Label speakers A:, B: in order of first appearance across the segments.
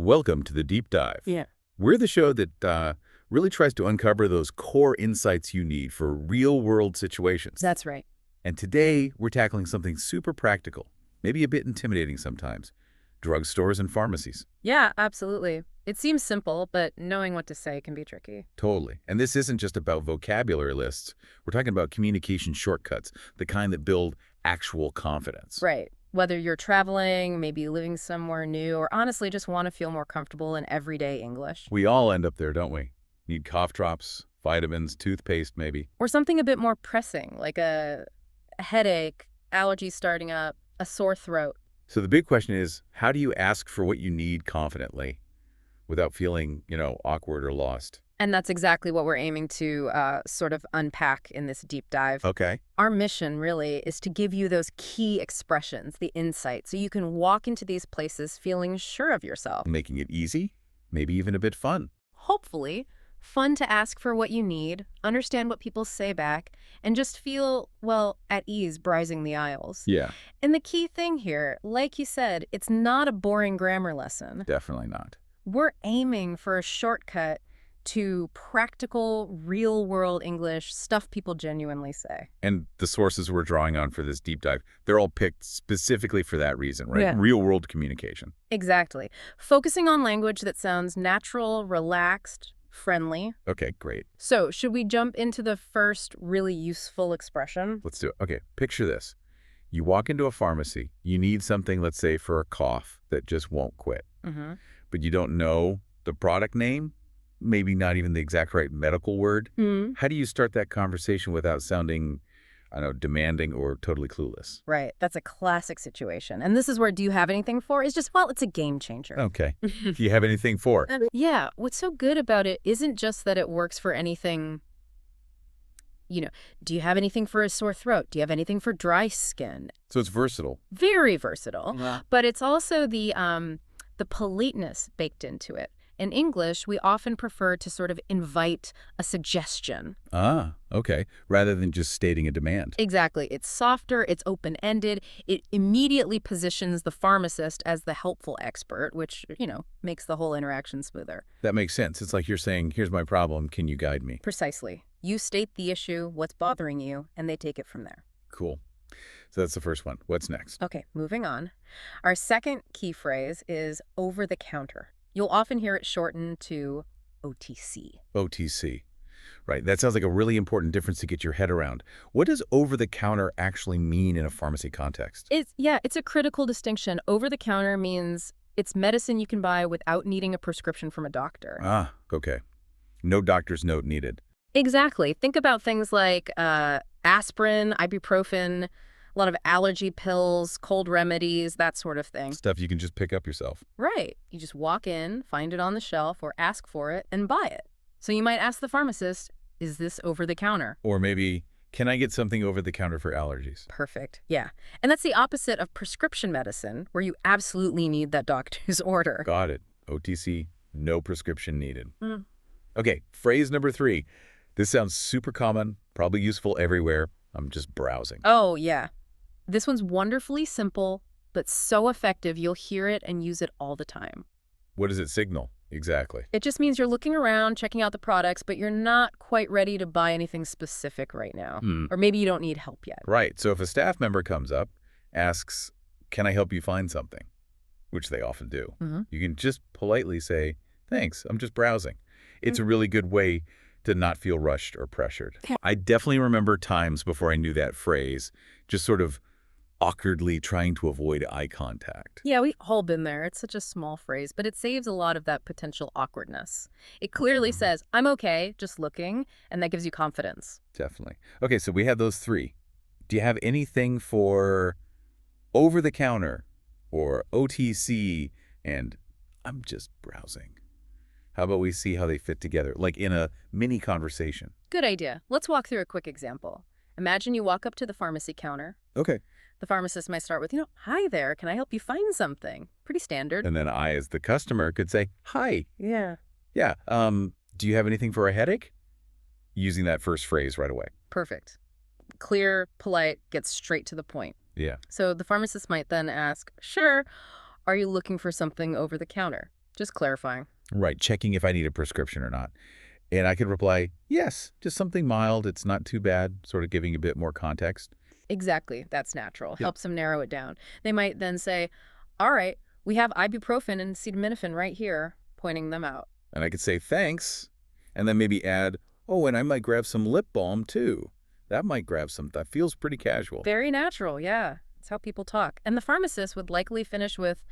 A: Welcome to the Deep Dive.
B: Yeah.
A: We're the show that really tries to uncover those core insights you need for real-world situations.
B: That's right.
A: And today, we're tackling something super practical, maybe a bit intimidating sometimes. Drugstores and pharmacies.
B: Yeah, absolutely. It seems simple, but knowing what to say can be tricky.
A: Totally. And this isn't just about vocabulary lists. We're talking about communication shortcuts, the kind that build actual confidence.
B: Right. Whether you're traveling, maybe living somewhere new, or honestly just want to feel more comfortable in everyday English.
A: We all end up there, don't we? Need cough drops, vitamins, toothpaste maybe.
B: Or something a bit more pressing, like a headache, allergies starting up, a sore throat.
A: So the big question is, how do you ask for what you need confidently without feeling, awkward or lost?
B: And that's exactly what we're aiming to sort of unpack in this deep dive.
A: Okay.
B: Our mission, really, is to give you those key expressions, the insight, so you can walk into these places feeling sure of yourself.
A: Making it easy, maybe even a bit fun.
B: Hopefully, fun to ask for what you need, understand what people say back, and just feel, well, at ease browsing the aisles.
A: Yeah.
B: And the key thing here, like you said, it's not a boring grammar lesson.
A: Definitely not.
B: We're aiming for a shortcut to practical, real-world English, stuff people genuinely say.
A: And the sources we're drawing on for this deep dive, they're all picked specifically for that reason, right?
B: Yeah.
A: Real-world communication.
B: Exactly. Focusing on language that sounds natural, relaxed, friendly.
A: Okay, great.
B: So, should we jump into the first really useful expression?
A: Let's do it. Okay, picture this. You walk into a pharmacy. You need something, let's say, for a cough that just won't quit.
B: Mm-hmm.
A: But you don't know the product name, maybe not even the exact right medical word.
B: Mm.
A: How do you start that conversation without sounding, demanding or totally clueless?
B: Right. That's a classic situation. And this is where do you have anything for is just, well, it's a game changer.
A: Okay. Do you have anything for?
B: Yeah. What's so good about it isn't just that it works for anything, do you have anything for a sore throat? Do you have anything for dry skin?
A: So it's versatile.
B: Very versatile.
A: Yeah.
B: But it's also the politeness baked into it. In English, we often prefer to sort of invite a suggestion.
A: Ah, okay. Rather than just stating a demand.
B: Exactly. It's softer, it's open-ended. It immediately positions the pharmacist as the helpful expert, which, makes the whole interaction smoother.
A: That makes sense. It's like you're saying, here's my problem. Can you guide me?
B: Precisely. You state the issue, what's bothering you, and they take it from there.
A: Cool. So that's the first one. What's next?
B: Okay, moving on. Our second key phrase is over-the-counter. You'll often hear it shortened to OTC.
A: OTC. Right. That sounds like a really important difference to get your head around. What does over-the-counter actually mean in a pharmacy context?
B: It's a critical distinction. Over-the-counter means it's medicine you can buy without needing a prescription from a doctor.
A: Ah, okay. No doctor's note needed.
B: Exactly. Think about things like aspirin, ibuprofen, a lot of allergy pills, cold remedies, that sort of thing.
A: Stuff you can just pick up yourself.
B: Right. You just walk in, find it on the shelf, or ask for it, and buy it. So you might ask the pharmacist, is this over the counter?
A: Or maybe, can I get something over the counter for allergies?
B: Perfect. Yeah. And that's the opposite of prescription medicine, where you absolutely need that doctor's order.
A: Got it. OTC, no prescription needed.
B: Mm.
A: Okay, phrase number 3. This sounds super common, probably useful everywhere. I'm just browsing.
B: Oh, yeah. This one's wonderfully simple, but so effective you'll hear it and use it all the time.
A: What does it signal? Exactly.
B: It just means you're looking around, checking out the products, but you're not quite ready to buy anything specific right now. Or maybe you don't need help yet.
A: Right. So if a staff member comes up, asks, can I help you find something? Which they often do.
B: Mm-hmm.
A: You can just politely say, thanks, I'm just browsing. It's a really good way to not feel rushed or pressured. I definitely remember times before I knew that phrase, just sort of awkwardly trying to avoid eye contact.
B: Yeah, we've all been there. It's such a small phrase, but it saves a lot of that potential awkwardness. It clearly says, I'm okay, just looking, and that gives you confidence.
A: Definitely. Okay, so we have those 3. Do you have anything for over-the-counter or OTC and I'm just browsing? How about we see how they fit together, like in a mini conversation?
B: Good idea. Let's walk through a quick example. Imagine you walk up to the pharmacy counter.
A: Okay.
B: The pharmacist might start with, hi there, can I help you find something? Pretty standard.
A: And then I, as the customer, could say, hi.
B: Yeah.
A: Yeah. Do you have anything for a headache? Using that first phrase right away.
B: Perfect. Clear, polite, gets straight to the point.
A: Yeah.
B: So the pharmacist might then ask, sure, are you looking for something over the counter? Just clarifying.
A: Right, checking if I need a prescription or not. And I could reply, yes, just something mild. It's not too bad, sort of giving a bit more context.
B: Exactly. That's natural.
A: Yep.
B: Helps them narrow it down. They might then say, all right, we have ibuprofen and acetaminophen right here, pointing them out.
A: And I could say, thanks, and then maybe add, oh, and I might grab some lip balm, too. That feels pretty casual.
B: Very natural, yeah. It's how people talk. And the pharmacist would likely finish with,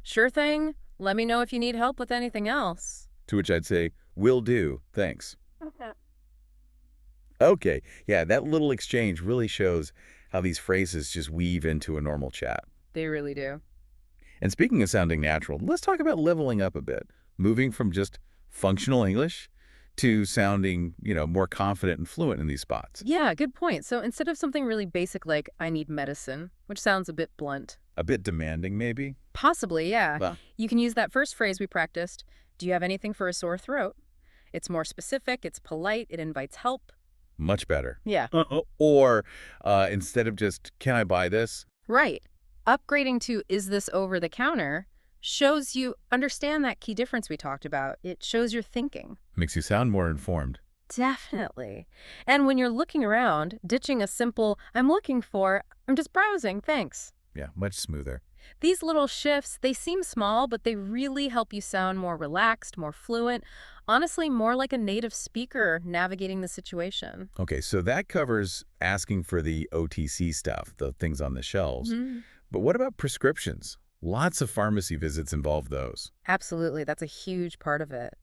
B: sure thing, let me know if you need help with anything else.
A: To which I'd say, will do, thanks.
B: Okay.
A: Okay, yeah, that little exchange really shows how these phrases just weave into a normal chat.
B: They really do.
A: And speaking of sounding natural, let's talk about leveling up a bit, moving from just functional English to sounding, more confident and fluent in these spots.
B: Yeah, good point. So instead of something really basic like, I need medicine, which sounds a bit blunt.
A: A bit demanding, maybe?
B: Possibly, yeah.
A: Well,
B: You can use that first phrase we practiced, do you have anything for a sore throat? It's more specific, it's polite, it invites help.
A: much better.
B: Yeah.
A: Or instead of just, can I buy this?
B: Right. Upgrading to is this over the counter shows you understand that key difference we talked about. It shows you're thinking.
A: Makes you sound more informed.
B: Definitely. And when you're looking around, ditching a simple, I'm looking for, I'm just browsing, thanks.
A: Yeah, much smoother.
B: These little shifts, they seem small, but they really help you sound more relaxed, more fluent, honestly, more like a native speaker navigating the situation.
A: Okay, so that covers asking for the OTC stuff, the things on the shelves.
B: Mhm.
A: But what about prescriptions? Lots of pharmacy visits involve those.
B: Absolutely. That's a huge part of it.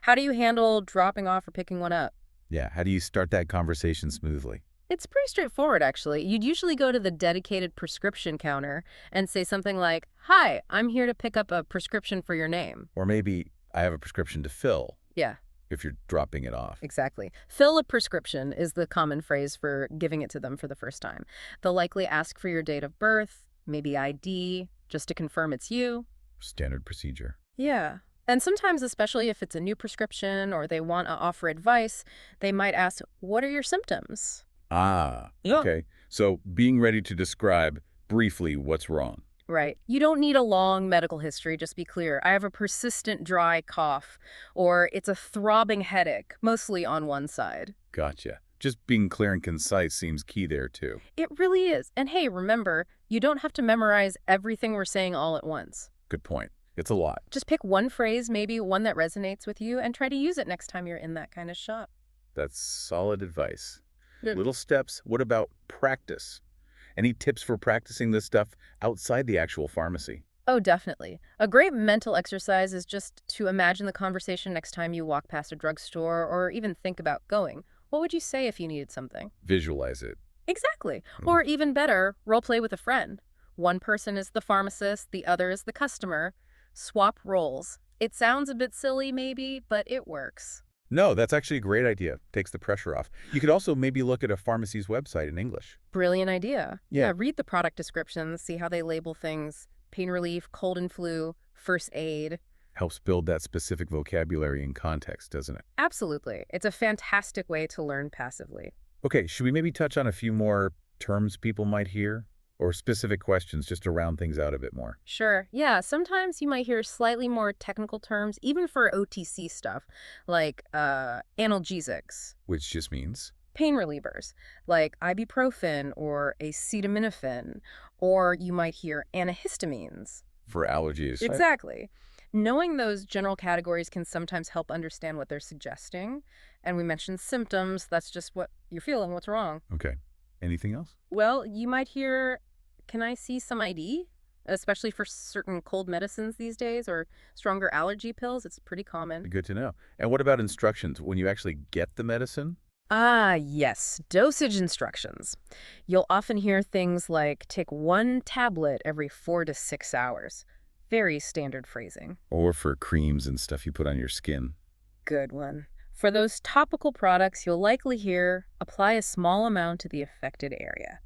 B: How do you handle dropping off or picking one up?
A: Yeah, how do you start that conversation smoothly?
B: It's pretty straightforward, actually. You'd usually go to the dedicated prescription counter and say something like, hi, I'm here to pick up a prescription for your name.
A: Or maybe I have a prescription to fill
B: Yeah,
A: if you're dropping it off.
B: exactly. Fill a prescription is the common phrase for giving it to them for the first time. They'll likely ask for your date of birth, maybe ID, just to confirm it's you.
A: Standard procedure.
B: Yeah. And sometimes, especially if it's a new prescription or they want to offer advice, they might ask, what are your symptoms?
A: Ah,
B: Yeah.
A: okay. So being ready to describe briefly what's wrong.
B: Right. You don't need a long medical history, just be clear. I have a persistent dry cough, or it's a throbbing headache, mostly on one side.
A: Gotcha. Just being clear and concise seems key there, too.
B: It really is. And hey, remember, you don't have to memorize everything we're saying all at once.
A: Good point. It's a lot.
B: Just pick one phrase, maybe one that resonates with you, and try to use it next time you're in that kind of shop.
A: That's solid advice.
B: Good.
A: Little steps. What about practice? Any tips for practicing this stuff outside the actual pharmacy?
B: Oh, definitely. A great mental exercise is just to imagine the conversation next time you walk past a drugstore or even think about going. What would you say if you needed something?
A: Visualize it.
B: Exactly.
A: Mm.
B: Or even better, role play with a friend. One person is the pharmacist, the other is the customer. Swap roles. It sounds a bit silly maybe, but it works.
A: No, that's actually a great idea. Takes the pressure off. You could also maybe look at a pharmacy's website in English.
B: Brilliant idea.
A: Yeah.
B: Read the product descriptions, see how they label things. Pain relief, cold and flu, first aid.
A: Helps build that specific vocabulary and context, doesn't it?
B: Absolutely. It's a fantastic way to learn passively.
A: Okay, should we maybe touch on a few more terms people might hear? Or specific questions just to round things out a bit more?
B: Sure. Yeah, sometimes you might hear slightly more technical terms, even for OTC stuff, like analgesics,
A: Which just means?
B: pain relievers, like ibuprofen or acetaminophen, or you might hear antihistamines.
A: For allergies.
B: Exactly. Knowing those general categories can sometimes help understand what they're suggesting. And we mentioned symptoms. That's just what you're feeling. What's wrong?
A: Okay. Anything else?
B: Well, you might hear, can I see some ID? Especially for certain cold medicines these days or stronger allergy pills. It's pretty common.
A: Good to know. And what about instructions when you actually get the medicine?
B: Ah, yes. Dosage instructions. You'll often hear things like, take one tablet every 4 to 6 hours. Very standard phrasing.
A: Or for creams and stuff you put on your skin?
B: Good one. For those topical products, you'll likely hear, apply a small amount to the affected area.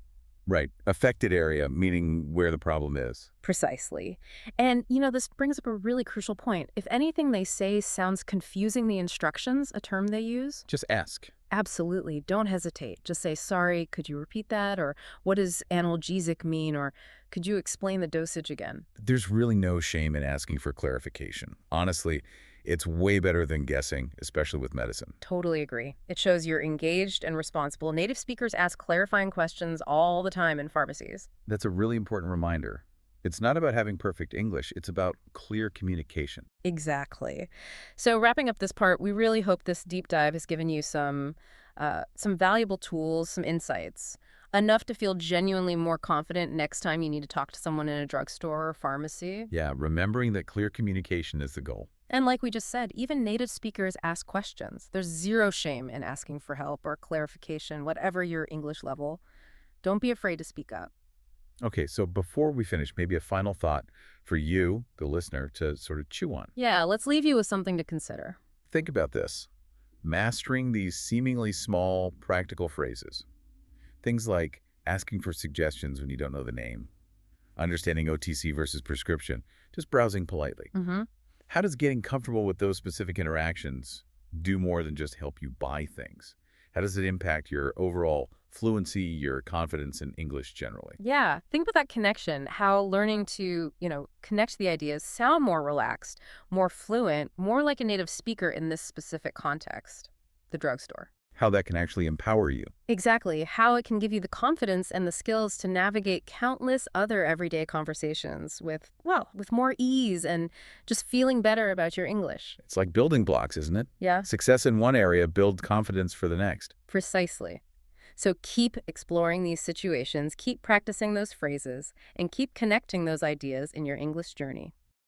A: Right. Affected area, meaning where the problem is.
B: Precisely. And, this brings up a really crucial point. If anything they say sounds confusing the instructions, a term they use,
A: Just ask.
B: absolutely, don't hesitate. Just say, sorry, could you repeat that? Or what does analgesic mean? Or Could you explain the dosage again?
A: There's really no shame in asking for clarification. Honestly, it's way better than guessing, especially with medicine.
B: Totally agree. It shows you're engaged and responsible. Native speakers ask clarifying questions all the time in pharmacies.
A: That's a really important reminder. It's not about having perfect English, it's about clear communication.
B: Exactly. So wrapping up this part, we really hope this deep dive has given you some valuable tools, some insights, enough to feel genuinely more confident next time you need to talk to someone in a drugstore or pharmacy.
A: Yeah, remembering that clear communication is the goal.
B: And like we just said, even native speakers ask questions. There's zero shame in asking for help or clarification, whatever your English level. Don't be afraid to speak up.
A: Okay, so before we finish, maybe a final thought for you, the listener, to sort of chew on.
B: Yeah, let's leave you with something to consider.
A: Think about this. Mastering these seemingly small, practical phrases. Things like asking for suggestions when you don't know the name, understanding OTC versus prescription, just browsing politely.
B: Mm-hmm.
A: How does getting comfortable with those specific interactions do more than just help you buy things? How does it impact your overall fluency, your confidence in English generally?
B: Yeah, think about that connection, how learning to, connect the ideas, sound more relaxed, more fluent, more like a native speaker in this specific context, the drugstore.
A: How that can actually empower you.
B: Exactly, how it can give you the confidence and the skills to navigate countless other everyday conversations with more ease and just feeling better about your English.
A: It's like building blocks, isn't it?
B: Yeah,
A: Success in one area builds confidence for the next.
B: precisely. So keep exploring these situations, keep practicing those phrases, and keep connecting those ideas in your English journey.